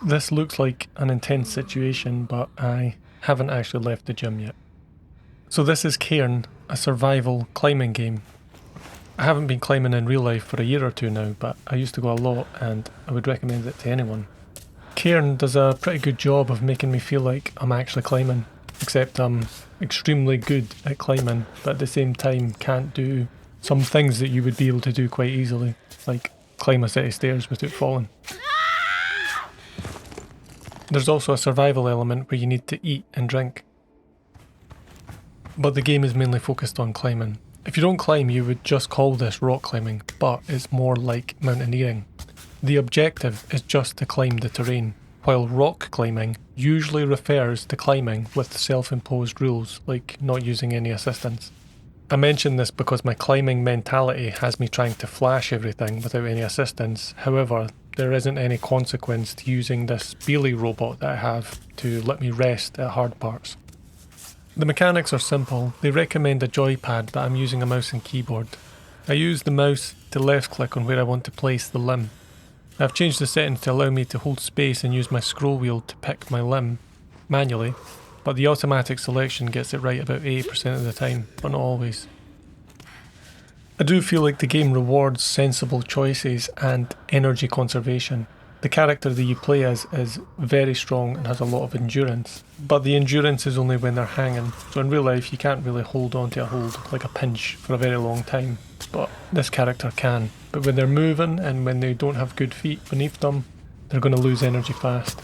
This looks like an intense situation, but I haven't actually left the gym yet. So this is Cairn, a survival climbing game. I haven't been climbing in real life for a year or two now, but I used to go a lot and I would recommend it to anyone. Cairn does a pretty good job of making me feel like I'm actually climbing, except I'm extremely good at climbing, but at the same time can't do some things that you would be able to do quite easily, like climb a set of stairs without falling. There's also a survival element where you need to eat and drink. But the game is mainly focused on climbing. If you don't climb, you would just call this rock climbing, but it's more like mountaineering. The objective is just to climb the terrain, while rock climbing usually refers to climbing with self-imposed rules, like not using any assistance. I mention this because my climbing mentality has me trying to flash everything without any assistance. However, there isn't any consequence to using this Beely robot that I have to let me rest at hard parts. The mechanics are simple. They recommend a joypad, but I'm using a mouse and keyboard. I use the mouse to left click on where I want to place the limb. I've changed the settings to allow me to hold space and use my scroll wheel to pick my limb manually, but the automatic selection gets it right about 80% of the time, but not always. I do feel like the game rewards sensible choices and energy conservation. The character that you play as is very strong and has a lot of endurance, but the endurance is only when they're hanging, so in real life you can't really hold on to a hold like a pinch for a very long time, but this character can. But when they're moving and when they don't have good feet beneath them, they're going to lose energy fast.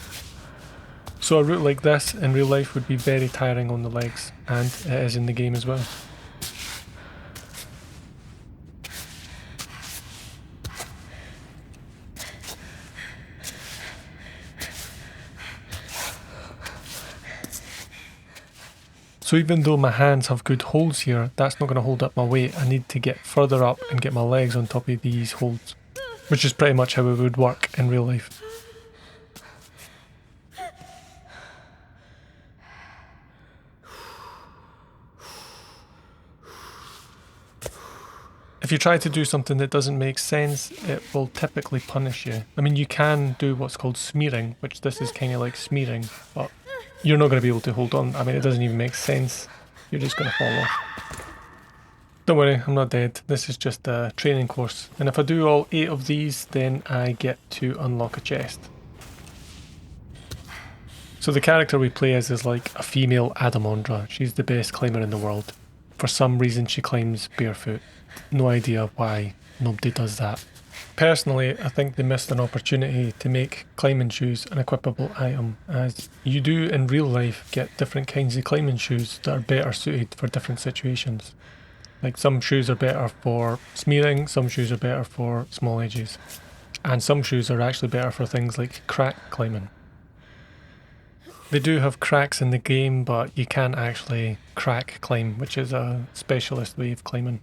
So a route like this in real life would be very tiring on the legs, and it is in the game as well. So even though my hands have good holds here, that's not going to hold up my weight. I need to get further up and get my legs on top of these holds, which is pretty much how it would work in real life. If you try to do something that doesn't make sense, it will typically punish you. I mean, you can do what's called smearing, which this is kind of like smearing, but you're not going to be able to hold on. I mean, it doesn't even make sense. You're just going to fall off. Don't worry, I'm not dead. This is just a training course. And if I do all 8 of these, then I get to unlock a chest. So the character we play as is like a female Adamondra. She's the best climber in the world. For some reason she climbs barefoot. No idea why nobody does that. Personally, I think they missed an opportunity to make climbing shoes an equipable item, as you do in real life get different kinds of climbing shoes that are better suited for different situations. Like some shoes are better for smearing, some shoes are better for small edges, and some shoes are actually better for things like crack climbing. They do have cracks in the game, but you can't actually crack climb, which is a specialist way of climbing.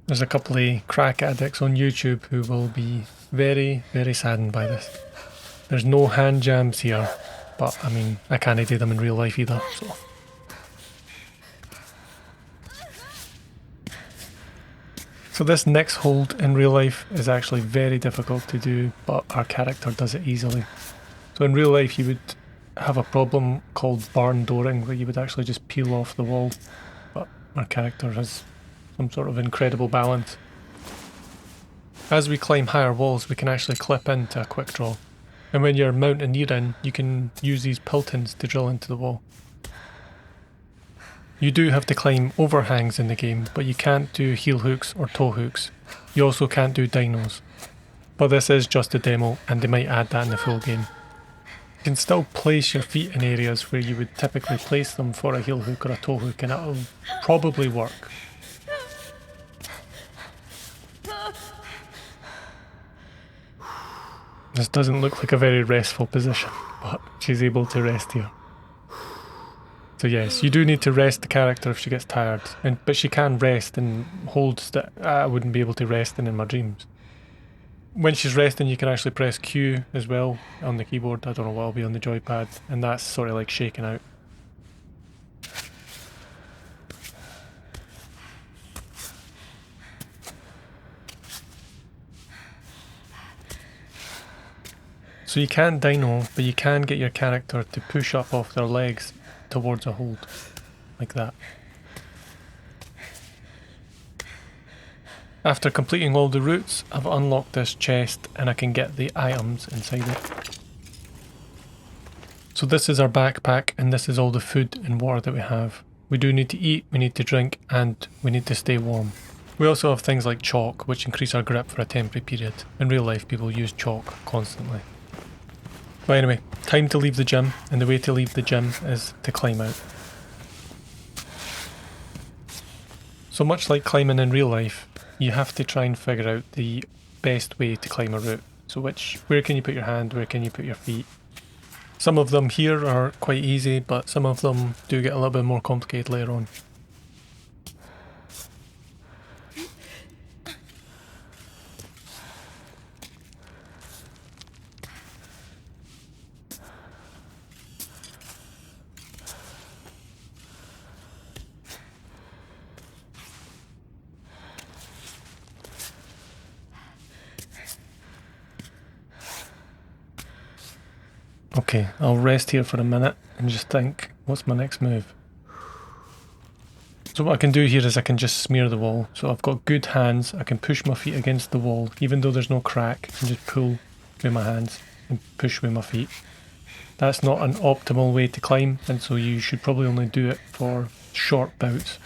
There's a couple of crack addicts on YouTube who will be very, very saddened by this. There's no hand jams here, but I mean, I can't do them in real life either, so. So this next hold in real life is actually very difficult to do, but our character does it easily. So in real life you would have a problem called barn dooring, where you would actually just peel off the wall, but our character has some sort of incredible balance. As we climb higher walls, we can actually clip into a quick draw. And when you're mountaineering, you can use these piltons to drill into the wall. You do have to climb overhangs in the game, but you can't do heel hooks or toe hooks. You also can't do dinos. But this is just a demo, and they might add that in the full game. You can still place your feet in areas where you would typically place them for a heel hook or a toe hook, and it'll probably work. This doesn't look like a very restful position, but she's able to rest here. So yes, you do need to rest the character if she gets tired, but she can rest in holds that I wouldn't be able to rest in my dreams. When she's resting, you can actually press Q as well on the keyboard. I don't know what will be on the joypad, and that's sort of like shaking out. So you can't dino, but you can get your character to push up off their legs towards a hold. Like that. After completing all the routes, I've unlocked this chest and I can get the items inside it. So this is our backpack and this is all the food and water that we have. We do need to eat, we need to drink, and we need to stay warm. We also have things like chalk, which increase our grip for a temporary period. In real life, people use chalk constantly. But anyway, time to leave the gym, and the way to leave the gym is to climb out. So much like climbing in real life, you have to try and figure out the best way to climb a route. So where can you put your hand, where can you put your feet? Some of them here are quite easy, but some of them do get a little bit more complicated later on. Okay, I'll rest here for a minute and just think, what's my next move? So what I can do here is I can just smear the wall. So I've got good hands, I can push my feet against the wall, even though there's no crack, I can just pull with my hands and push with my feet. That's not an optimal way to climb, and so you should probably only do it for short bouts.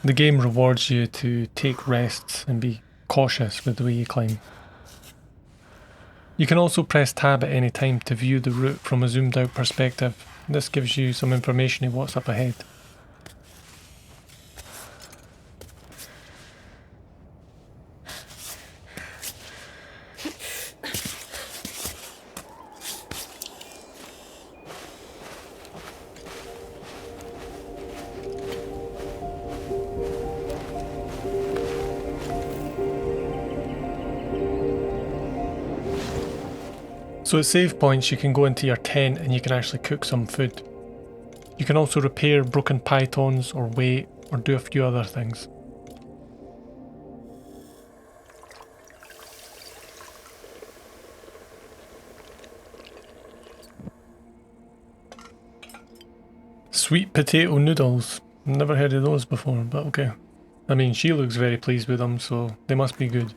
The game rewards you to take rests and be cautious with the way you climb. You can also press tab at any time to view the route from a zoomed out perspective. This gives you some information of what's up ahead. So at save points you can go into your tent and you can actually cook some food. You can also repair broken pythons or wait or do a few other things. Sweet potato noodles. Never heard of those before, but okay. I mean, she looks very pleased with them, so they must be good.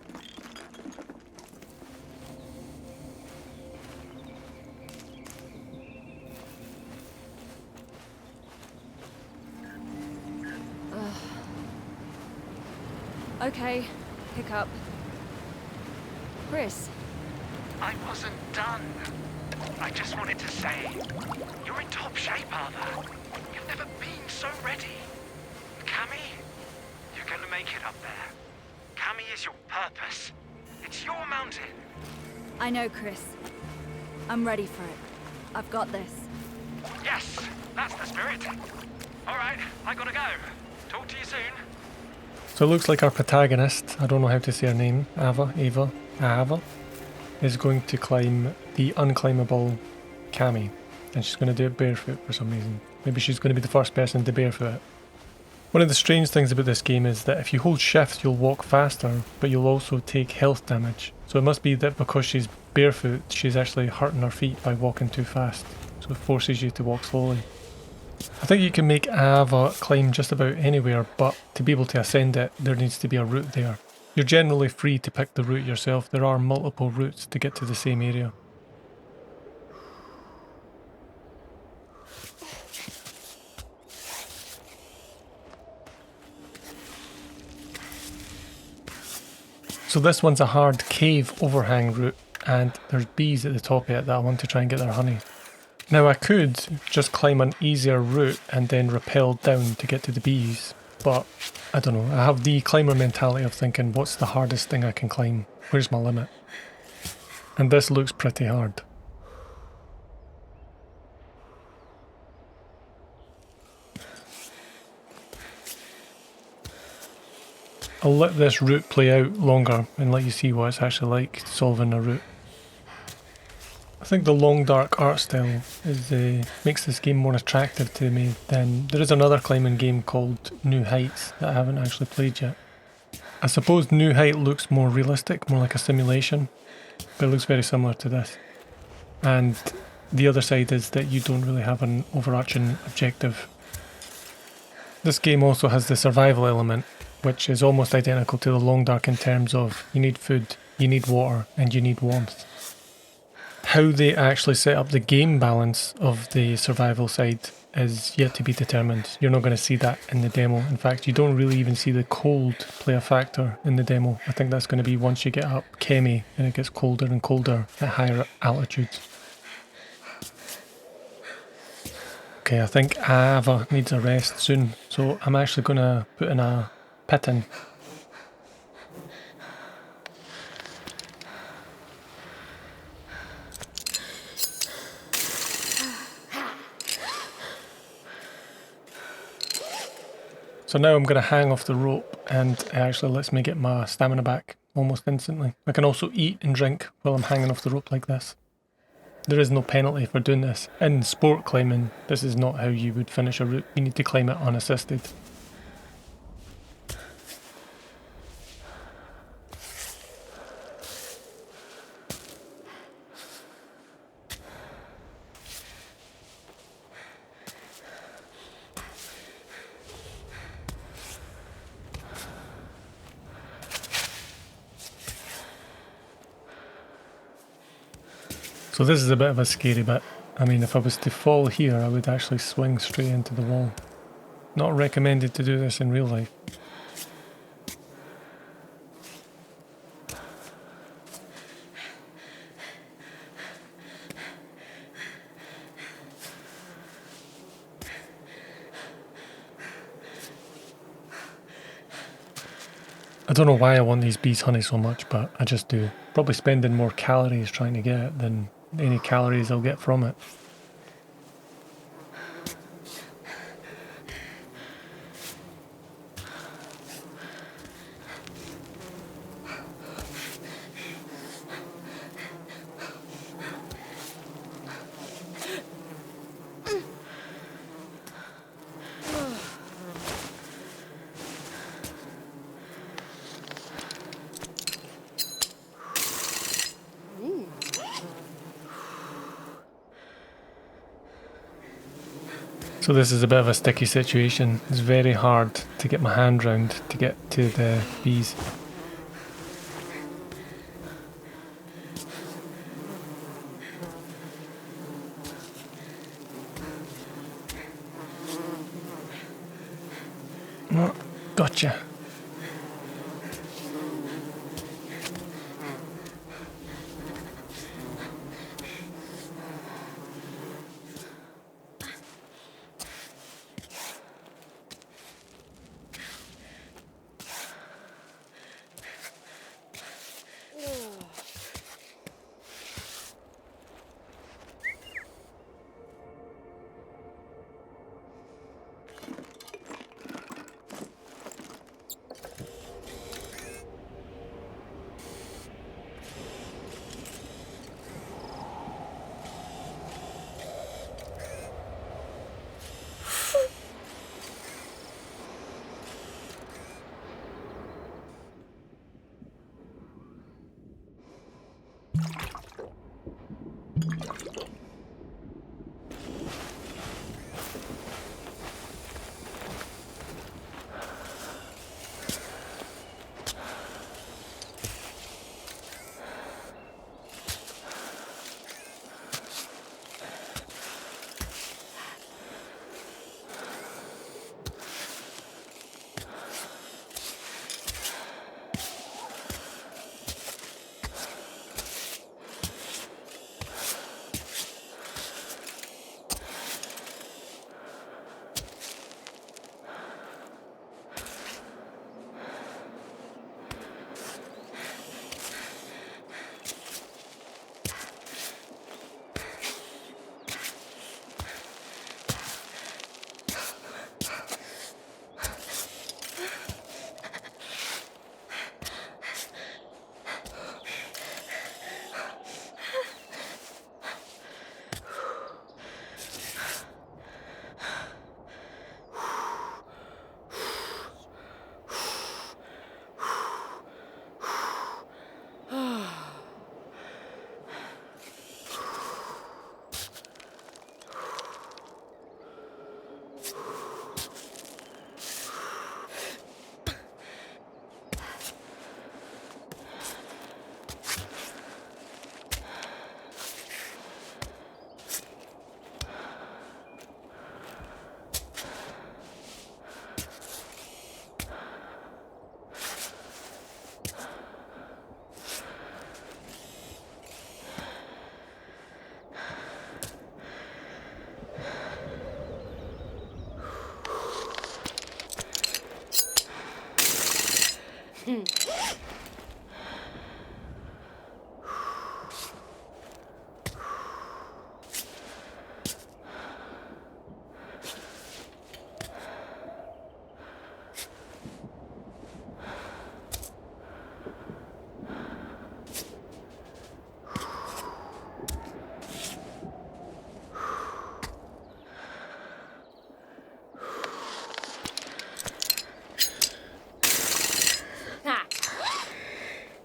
Okay, pick up. Chris. I wasn't done. I just wanted to say, you're in top shape, Arthur. You've never been so ready. Cammy, you're gonna make it up there. Cammy is your purpose. It's your mountain. I know, Chris. I'm ready for it. I've got this. Yes, that's the spirit. All right, I gotta go. Talk to you soon. So it looks like our protagonist, I don't know how to say her name, Ava, is going to climb the unclimbable Cammy. And she's going to do it barefoot for some reason. Maybe she's going to be the first person to barefoot it. One of the strange things about this game is that if you hold shift you'll walk faster, but you'll also take health damage. So it must be that because she's barefoot, she's actually hurting her feet by walking too fast. So it forces you to walk slowly. I think you can make Ava climb just about anywhere, but to be able to ascend it, there needs to be a route there. You're generally free to pick the route yourself. There are multiple routes to get to the same area. So this one's a hard cave overhang route, and there's bees at the top of it that I want to try and get their honey. Now I could just climb an easier route and then rappel down to get to the bees, but I don't know, I have the climber mentality of thinking what's the hardest thing I can climb, where's my limit? And this looks pretty hard. I'll let this route play out longer and let you see what it's actually like solving a route. I think the long dark art style makes this game more attractive to me than... There is another climbing game called New Heights that I haven't actually played yet. I suppose New Height looks more realistic, more like a simulation, but it looks very similar to this. And the other side is that you don't really have an overarching objective. This game also has the survival element, which is almost identical to the Long Dark in terms of you need food, you need water, and you need warmth. How they actually set up the game balance of the survival side is yet to be determined. You're not going to see that in the demo. In fact, you don't really even see the cold play a factor in the demo. I think that's going to be once you get up Kemi and it gets colder and colder at higher altitudes. Okay, I think Ava needs a rest soon, so I'm actually going to put in a pit in. So now I'm going to hang off the rope and it actually lets me get my stamina back almost instantly. I can also eat and drink while I'm hanging off the rope like this. There is no penalty for doing this. In sport climbing, this is not how you would finish a route. You need to climb it unassisted. So this is a bit of a scary bit. I mean, if I was to fall here, I would actually swing straight into the wall. Not recommended to do this in real life. I don't know why I want these bees honey so much, but I just do. Probably spending more calories trying to get it than any calories I'll get from it. So this is a bit of a sticky situation. It's very hard to get my hand round to get to the bees. Oh, gotcha.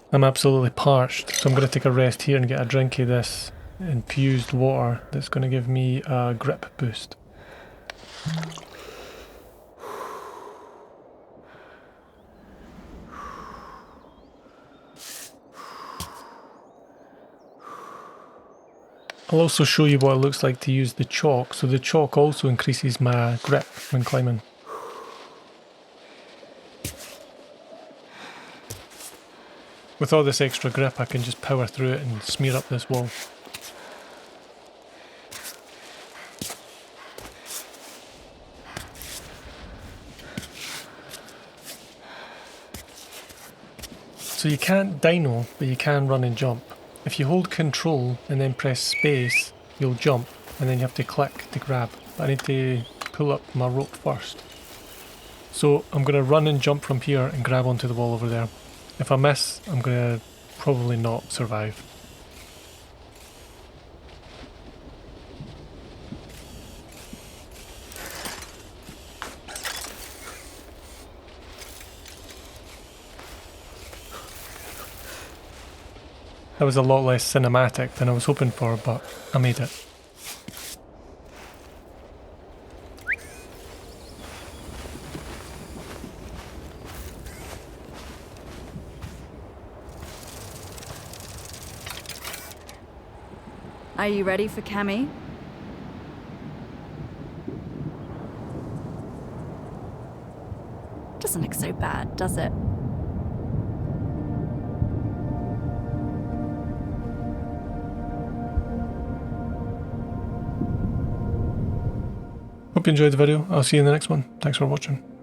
I'm absolutely parched, so I'm going to take a rest here and get a drink of this infused water that's going to give me a grip boost. I'll also show you what it looks like to use the chalk, so the chalk also increases my grip when climbing. With all this extra grip I can just power through it and smear up this wall. So you can't dino, but you can run and jump. If you hold control and then press space, you'll jump, and then you have to click to grab. I need to pull up my rope first. So I'm going to run and jump from here and grab onto the wall over there. If I miss, I'm going to probably not survive. That was a lot less cinematic than I was hoping for, but I made it. Are you ready for Cammy? Doesn't look so bad, does it? Hope you enjoyed the video. I'll see you in the next one. Thanks for watching.